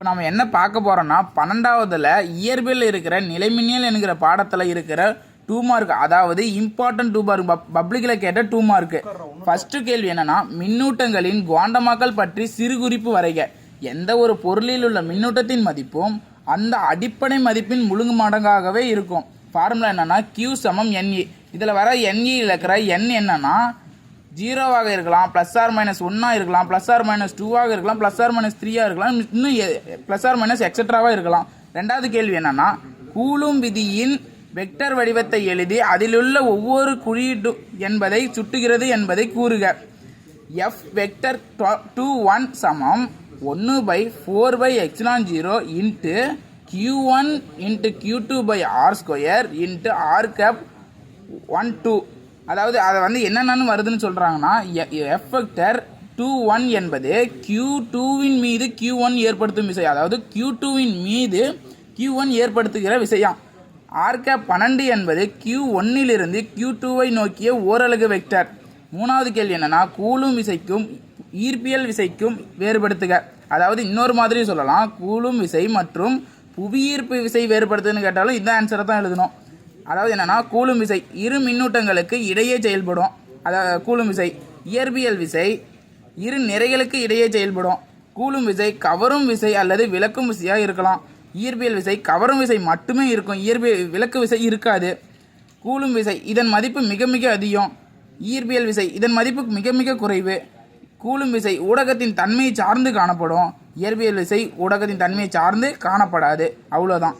இப்போ நம்ம என்ன பார்க்க போகிறோம்னா 12வதுல இயற்பியல் இருக்கிற நிலைமின்னியல் என்கிற பாடத்தில் இருக்கிற 2 மார்க், அதாவது இம்பார்ட்டன்ட் 2 மார்க், பப்ளிக்கில் கேட்ட 2 மார்க்கு. ஃபஸ்ட்டு கேள்வி என்னன்னா, மின்னூட்டங்களின் குவாண்டமாக்கல் பற்றி சிறு குறிப்பு வரைக. எந்த ஒரு பொருளில் உள்ள மின்னூட்டத்தின் மதிப்பும் அந்த அடிப்படை மதிப்பின் முழுங்கு மடங்காகவே இருக்கும். ஃபார்முலா என்னன்னா Q சமம் NE. இதில் வர NE இருக்கிற N என்னன்னா 0வாக இருக்கலாம், +or-1 இருக்கலாம், +or-2 இருக்கலாம், +or-3 இருக்கலாம், இன்னும் +or- எக்ஸெட்ராவாக இருக்கலாம். ரெண்டாவது கேள்வி என்னன்னா, கூலும் விதியின் வெக்டர் வடிவத்தை எழுதி அதிலுள்ள ஒவ்வொரு குறியீடு என்பதை சுட்டுகிறது என்பதை கூறுக. F வெக்டர் 21 சமம் 1/4/0 into Q1 into Q2/r² into r⁻12. அதாவது அதை என்னென்னு வருதுன்னு சொல்கிறாங்கன்னா, எஃப் வெக்டர் 21 என்பது Q2வின் மீது Q1 ஏற்படுத்தும் விசை, அதாவது Q2வின் மீது Q1 ஏற்படுத்துகிற விசையாம். r⁻12 என்பது Q1லிருந்து Q2வை நோக்கிய ஓரலகு வெக்டர். மூணாவது கேள்வி என்னன்னா, கூலும் விசைக்கும் ஈர்ப்பியல் விசைக்கும் வேறுபடுத்துக. அதாவது இன்னொரு மாதிரி சொல்லலாம், கூலும் விசை மற்றும் புவியீர்ப்பு விசை வேறுபடுத்துன்னு கேட்டாலும் இந்த ஆன்சரை தான் எழுதணும். அதாவது என்னன்னா, கூலும் விசை இரு மின்னூட்டங்களுக்கு இடையே செயல்படும். அதாவது கூலும் விசை. இயற்பியல் விசை இரு நிறைகளுக்கு இடையே செயல்படும். கூலும் விசை கவரும் விசை அல்லது விலக்கும் விசையாக இருக்கலாம். இயற்பியல் விசை கவரும் விசை மட்டுமே இருக்கும், விலக்கு விசை இருக்காது. கூலும் விசை இதன் மதிப்பு மிக மிக அதிகம். இயற்பியல் விசை இதன் மதிப்பு மிக மிக குறைவு. கூலும் விசை ஊடகத்தின் தன்மையை சார்ந்து காணப்படும். இயற்பியல் விசை ஊடகத்தின் தன்மையை சார்ந்து காணப்படாது. அவ்வளோதான்.